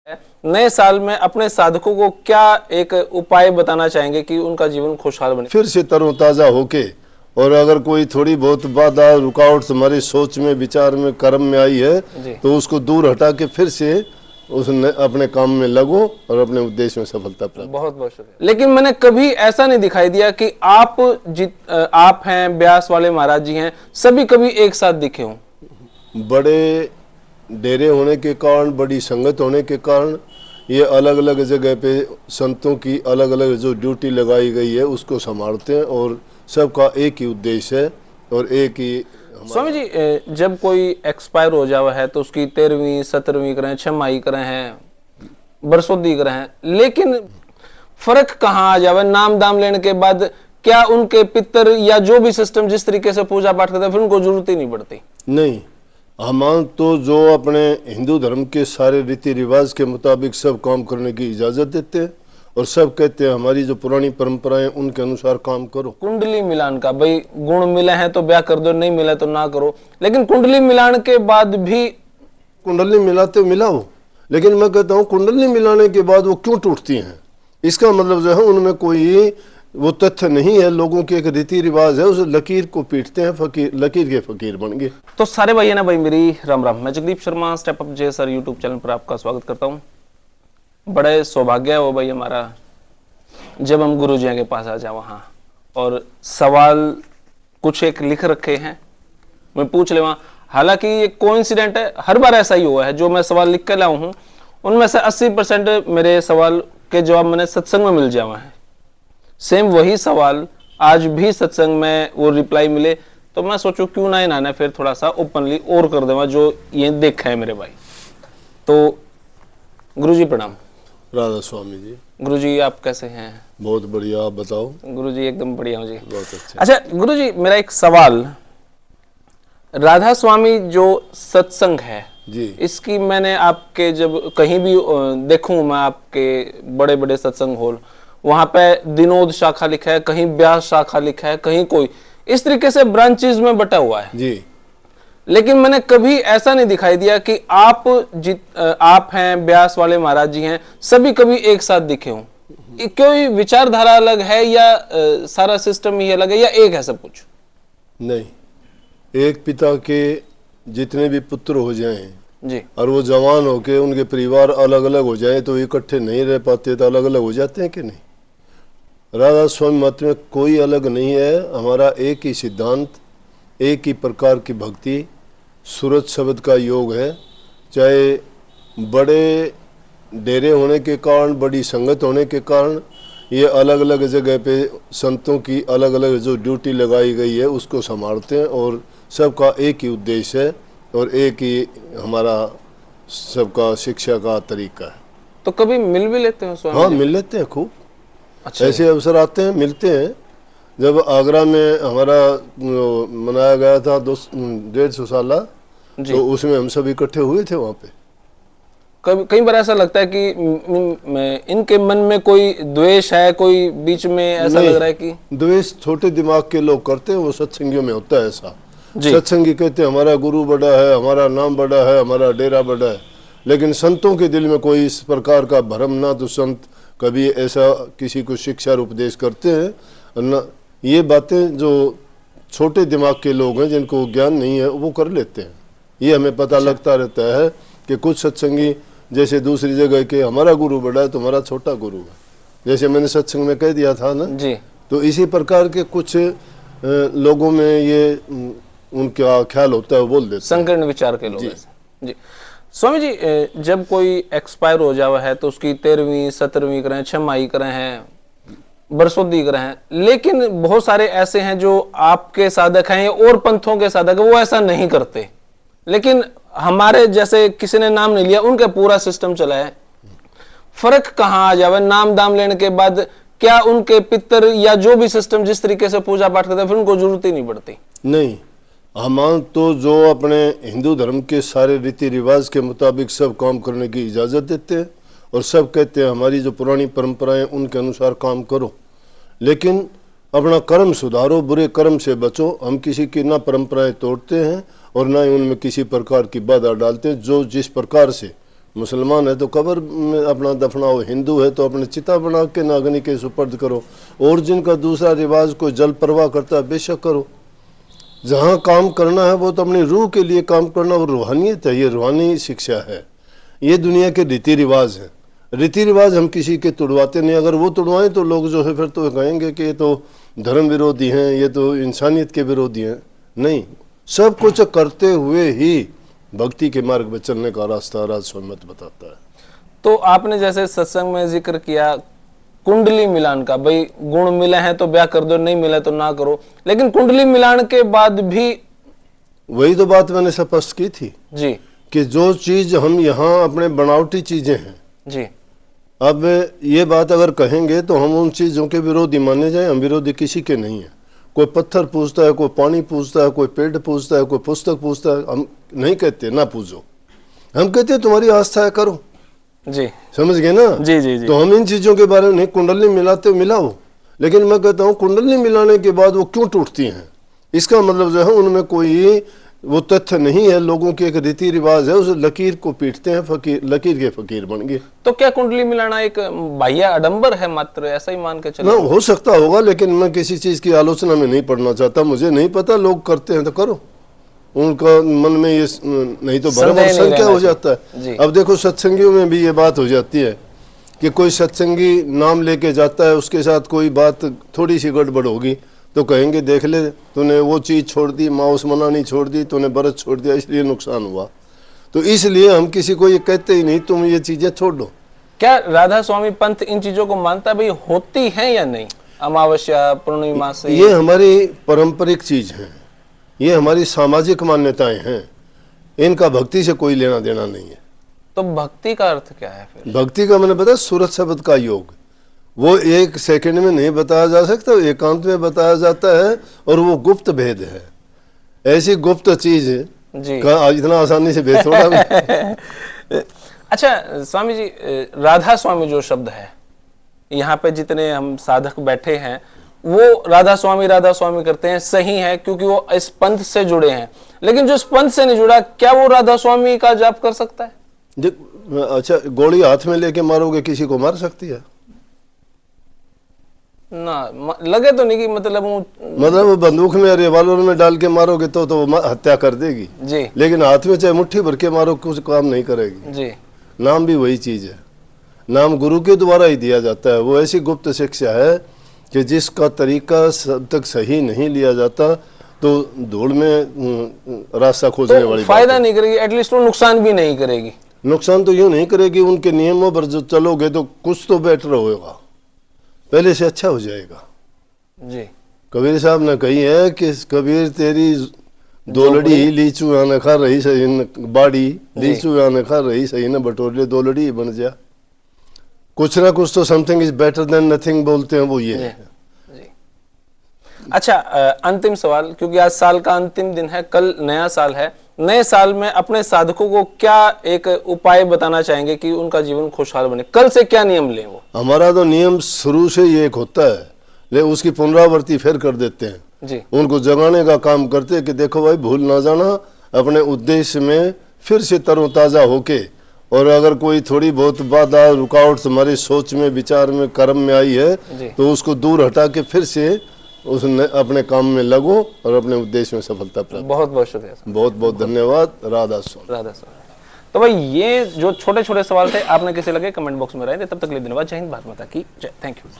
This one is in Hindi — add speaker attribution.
Speaker 1: नए साल में अपने साधकों को क्या एक उपाय बताना चाहेंगे कि उनका जीवन खुशहाल बने?
Speaker 2: फिर से तरोताजा होके, और अगर कोई थोड़ी बहुत बाधा रुकावट हमारी सोच में, विचार में, कर्म में आई है
Speaker 1: जी।
Speaker 2: तो उसको दूर हटा के फिर से अपने काम में लगो और अपने उद्देश्य में सफलता प्राप्त।
Speaker 1: बहुत बहुत शुक्रिया। लेकिन मैंने कभी ऐसा नहीं दिखाई दिया कि आप हैं, ब्यास वाले महाराज जी हैं, सभी कभी एक साथ दिखे हों।
Speaker 2: बड़े डेरे होने के कारण, बड़ी संगत होने के कारण ये अलग अलग जगह पे संतों की अलग अलग जो ड्यूटी लगाई गई है उसको संभालते हैं, और सबका एक ही उद्देश्य है और एक ही।
Speaker 1: स्वामी जी, जब कोई एक्सपायर हो जावा है तो उसकी 13वीं 17वीं करें, छमाही करें हैं, बरसोदी करें हैं, लेकिन फर्क कहाँ आ जावे नाम दाम लेने के बाद? क्या उनके पितर या जो भी सिस्टम जिस तरीके से पूजा पाठ करते हैं फिर उनको जरूरत ही नहीं पड़ती?
Speaker 2: नहीं, हम तो जो अपने हिंदू धर्म के सारे रीति रिवाज के मुताबिक सब काम करने की इजाजत देते हैं, और सब कहते हैं हमारी जो पुरानी परंपराएं उनके अनुसार काम करो।
Speaker 1: कुंडली मिलान का भाई गुण मिले हैं तो ब्याह कर दो, नहीं मिले तो ना करो, लेकिन कुंडली मिलान के बाद भी
Speaker 2: कुंडली मिलाते मिलाओ, लेकिन मैं कहता हूँ कुंडली मिलाने के बाद वो क्यों टूटती हैं, इसका मतलब जो है उनमें कोई वो तथ्य नहीं है। लोगों के एक रीति रिवाज है, उस लकीर को पीटते हैं, फकीर लकीर के फकीर बन गए।
Speaker 1: तो सारे भाई है ना भाई, मेरी राम राम। मैं जगदीप शर्मा स्टेप अप जे सर यूट्यूब चैनल पर आपका स्वागत करता हूँ। बड़े सौभाग्य हो भाई हमारा जब हम गुरु जी के पास आ जाए वहां और सवाल कुछ एक लिख रखे हैं, मैं पूछ ले वहां। हालांकि ये कोइंसिडेंट है, हर बार ऐसा ही हुआ है, जो मैं सवाल लिख के लाऊं हूं उनमें से 80% मेरे सवाल के जवाब मैंने सत्संग में मिल जावा है। सेम वही सवाल आज भी सत्संग में वो रिप्लाई मिले, तो मैं सोचू क्यों ना इन्हाने फिर थोड़ा सा ओपनली और कर देवा जो ये देखा है मेरे भाई। तो गुरुजी प्रणाम।
Speaker 2: राधा स्वामी जी।
Speaker 1: गुरुजी आप कैसे हैं?
Speaker 2: बहुत बढ़िया, आप बताओ।
Speaker 1: गुरुजी एकदम बढ़िया हूं जी।
Speaker 2: बहुत अच्छा।
Speaker 1: अच्छा गुरुजी, मेरा एक सवाल, राधा स्वामी जो सत्संग है
Speaker 2: जी,
Speaker 1: इसकी मैंने आपके जब कहीं भी देखूं मैं आपके बड़े बड़े सत्संग हॉल, वहां पे विनोद शाखा लिखा है, कहीं ब्यास शाखा लिखा है, कहीं कोई इस तरीके से ब्रांचेस में बटा हुआ है
Speaker 2: जी।
Speaker 1: लेकिन मैंने कभी ऐसा नहीं दिखाई दिया कि आप हैं, ब्यास वाले महाराज जी हैं, सभी कभी एक साथ दिखे हों। कोई विचारधारा अलग है या सारा सिस्टम ही अलग है या एक है सब कुछ?
Speaker 2: नहीं, एक पिता के जितने भी पुत्र हो जाएं
Speaker 1: जी,
Speaker 2: और वो जवान होके उनके परिवार अलग अलग हो जाए तो इकट्ठे नहीं रह पाते, तो अलग अलग हो जाते हैं कि नहीं। राधा स्वामी मत में कोई अलग नहीं है, हमारा एक ही सिद्धांत, एक ही प्रकार की भक्ति, सूरज शब्द का योग है। चाहे बड़े डेरे होने के कारण, बड़ी संगत होने के कारण ये अलग अलग जगह पे संतों की अलग अलग जो ड्यूटी लगाई गई है उसको संभालते हैं, और सबका एक ही उद्देश्य है और एक ही हमारा सबका शिक्षा का तरीका है।
Speaker 1: तो कभी मिल भी लेते हो स्वामी?
Speaker 2: हाँ, मिल लेते हैं खूब।
Speaker 1: अच्छा,
Speaker 2: ऐसे अवसर आते हैं, मिलते हैं। जब आगरा में हमारा मनाया गया था 150 साल, तो उसमें हम सब इकट्ठे हुए थे वहाँ पे।
Speaker 1: कई बार ऐसा लगता है कि इनके मन में कोई द्वेष है, कोई बीच में ऐसा लग रहा है कि
Speaker 2: द्वेष छोटे दिमाग के लोग करते हैं, वो सत्संगियों में होता है ऐसा।
Speaker 1: जी।
Speaker 2: सत्संगी कहते हैं हमारा गुरु बड़ा है, हमारा नाम बड़ा है, हमारा डेरा बड़ा है, लेकिन संतों के दिल में कोई इस प्रकार का भ्रम ना, तो संत कभी ऐसा किसी को शिक्षा और उपदेश करते हैं न। ये बातें जो छोटे दिमाग के लोग हैं जिनको ज्ञान नहीं है वो कर लेते हैं। ये हमें पता लगता रहता है कि कुछ सत्संगी जैसे दूसरी जगह के हमारा गुरु बड़ा है, तुम्हारा छोटा गुरु है, जैसे मैंने सत्संग में कह दिया था ना
Speaker 1: जी।
Speaker 2: तो इसी प्रकार के कुछ लोगों में ये उनका ख्याल होता है, वो बोल देते हैं।
Speaker 1: संकीर्ण विचार के लोग
Speaker 2: जी।
Speaker 1: ऐसे। जी स्वामी जी, जब कोई एक्सपायर हो जावा है तो उसकी 13वीं 17वीं करें, छमाही करें हैं, बरसोदी करें हैं, लेकिन बहुत सारे ऐसे हैं जो आपके साधक हैं और पंथों के साधक हैं, वो ऐसा नहीं करते। लेकिन हमारे जैसे किसी ने नाम नहीं लिया, उनका पूरा सिस्टम चला है। फर्क कहाँ आ जावे नाम दाम लेने के बाद? क्या उनके पितर या जो भी सिस्टम जिस तरीके से पूजा पाठ करते हैं फिर उनको जरूरत ही नहीं पड़ती?
Speaker 2: नहीं, हम तो जो अपने हिंदू धर्म के सारे रीति रिवाज के मुताबिक सब काम करने की इजाजत देते हैं, और सब कहते हैं हमारी जो पुरानी परंपराएं उनके अनुसार काम करो, लेकिन अपना कर्म सुधारो, बुरे कर्म से बचो। हम किसी की ना परंपराएं तोड़ते हैं और ना ही उनमें किसी प्रकार की बाधा डालते हैं। जो जिस प्रकार से मुसलमान है तो कब्र में अपना दफनाओ, हिंदू है तो अपने चिता बना के नागनी के सुपर्द करो, और जिनका दूसरा रिवाज कोई जल परवाह करता है बेशक करो। जहाँ काम करना है वो तो अपनी रूह के लिए काम करना, और रूहानियत है, ये रूहानी शिक्षा है। ये दुनिया के रीति रिवाज हैं। रीति रिवाज हम किसी के तोड़वाते नहीं, अगर वो तोड़वाएं तो लोग जो है फिर तो कहेंगे कि ये तो धर्म विरोधी हैं, ये तो इंसानियत के विरोधी हैं। नहीं, सब कुछ करते हुए ही भक्ति के मार्ग पर चलने का रास्ता राज स्वमत बताता है।
Speaker 1: तो आपने जैसे सत्संग में जिक्र किया कुंडली मिलान का, भाई गुण मिले हैं तो ब्याह कर दो, नहीं मिले तो ना करो, लेकिन कुंडली मिलान के बाद भी
Speaker 2: वही तो बात मैंने स्पष्ट की थी
Speaker 1: जी
Speaker 2: कि जो चीज हम यहाँ अपने बनावटी चीजें हैं
Speaker 1: जी,
Speaker 2: अब ये बात अगर कहेंगे तो हम उन चीजों के विरोधी माने जाए। हम विरोधी किसी के नहीं है। कोई पत्थर पूछता है, कोई पानी पूछता है, कोई पेड़ पूछता है, कोई पुस्तक पूछता है, हम नहीं कहते ना पूछो, हम कहते हैं तुम्हारी आस्था है करो।
Speaker 1: जी
Speaker 2: समझ गए ना?
Speaker 1: जी जी जी।
Speaker 2: तो हम इन चीजों के बारे में नहीं, कुंडली मिलाते मिलाओ, लेकिन मैं कहता हूँ कुंडली मिलाने के बाद वो क्यों टूटती हैं, इसका मतलब जो है उनमें कोई वो तथ्य नहीं है। लोगों के एक रीति रिवाज है, उस लकीर को पीटते हैं, फकीर लकीर के फकीर बन गए।
Speaker 1: तो क्या कुंडली मिलाना एक बाह्य आडंबर है मात्र, ऐसा ही मान के
Speaker 2: ना
Speaker 1: चलो?
Speaker 2: हो सकता होगा, लेकिन मैं किसी चीज की आलोचना में नहीं पढ़ना चाहता। मुझे नहीं पता, लोग करते हैं तो करो, उनका मन में ये नहीं तो भरम और संख्या हो जाता है। अब देखो सत्संगियों में भी ये बात हो जाती है कि कोई सत्संगी नाम लेके जाता है, उसके साथ कोई बात थोड़ी सी गड़बड़ होगी तो कहेंगे देख ले तूने वो चीज छोड़ दी, मांस मनानी छोड़ दी, तूने व्रत छोड़ दिया, इसलिए नुकसान हुआ। तो इसलिए हम किसी को ये कहते ही नहीं तुम ये चीजें छोड़ दो।
Speaker 1: क्या राधा स्वामी पंथ इन चीजों को मानता है, भाई होती है या नहीं? अमावस्या पूर्णिमा से
Speaker 2: ये हमारी पारंपरिक चीज है, ये हमारी सामाजिक मान्यताएं हैं, इनका भक्ति से कोई लेना देना नहीं है।
Speaker 1: तो भक्ति का अर्थ क्या है फिर?
Speaker 2: भक्ति का मैंने बताया सूरत शब्द का योग, वो एक सेकंड में नहीं बताया जा सकता, एकांत में बताया जाता है, और वो गुप्त भेद है। ऐसी गुप्त चीज
Speaker 1: जी
Speaker 2: का इतना आसानी से भेद थोड़ा भी।
Speaker 1: अच्छा स्वामी जी, राधा स्वामी जो शब्द है, यहाँ पे जितने हम साधक बैठे हैं वो राधा स्वामी करते हैं, सही है क्योंकि वो इस पंथ से जुड़े हैं, लेकिन जो इस पंथ से नहीं जुड़ा, क्या वो राधा स्वामी का जाप कर सकता है?
Speaker 2: अच्छा, गोली हाथ में लेके मारोगे किसी को मार सकती है
Speaker 1: ना? लगे तो नहीं कि
Speaker 2: मतलब बंदूक में रिवॉल्वर में डाल के मारोगे तो वो हत्या कर देगी
Speaker 1: जी,
Speaker 2: लेकिन हाथ में चाहे मुट्ठी भर के मारो कुछ काम नहीं करेगी
Speaker 1: जी।
Speaker 2: नाम भी वही चीज है, नाम गुरु के द्वारा ही दिया जाता है। वो ऐसी गुप्त शिक्षा है कि जिसका तरीका सब तक सही नहीं लिया जाता तो धूल में रास्ता खोजने
Speaker 1: तो
Speaker 2: वाली
Speaker 1: फायदा नहीं करेगी, एटलीस्ट वो नुकसान भी नहीं करेगी।
Speaker 2: नुकसान तो यूं नहीं करेगी, उनके नियमों पर जो चलोगे तो कुछ तो बेटर होगा, पहले से अच्छा हो जाएगा।
Speaker 1: जी
Speaker 2: कबीर साहब ने कही है कि कबीर तेरी दोलड़ी लीचू आने खा रही सही न बाड़ी, लीचू आने खा रही सही न बटोरे, दोलड़ी बन जा। कुछ ना कुछ तो something is better than nothing बोलते हैं, वो ये है।
Speaker 1: जी। अच्छा, अंतिम सवाल, क्योंकि आज साल का अंतिम दिन है, कल नया साल है, नए साल में अपने साधकों को क्या एक उपाय बताना चाहेंगे कि उनका जीवन खुशहाल बने? कल से क्या नियम लें वो?
Speaker 2: हमारा तो नियम शुरू से ही एक होता है, लेकिन उसकी पुनरावृत्ति फिर कर देते हैं
Speaker 1: जी।
Speaker 2: उनको जगाने का काम करते हैं कि देखो भाई भूल ना जाना, अपने उद्देश्य में फिर से तरोताजा होके, और अगर कोई थोड़ी बहुत बाधा रुकावट तुम्हारी सोच में, विचार में, कर्म में आई है तो उसको दूर हटा के फिर से उसने अपने काम में लगो और अपने उद्देश्य में सफलता प्राप्त।
Speaker 1: बहुत बहुत शुक्रिया,
Speaker 2: बहुत बहुत धन्यवाद। राधा स्वामी।
Speaker 1: राधा स्वामी। तो भाई ये जो छोटे छोटे सवाल थे आपने कैसे लगे कमेंट बॉक्स में रहे थे। तब तक के लिए धन्यवाद। जय हिंद, भारत माता की जय। Thank you.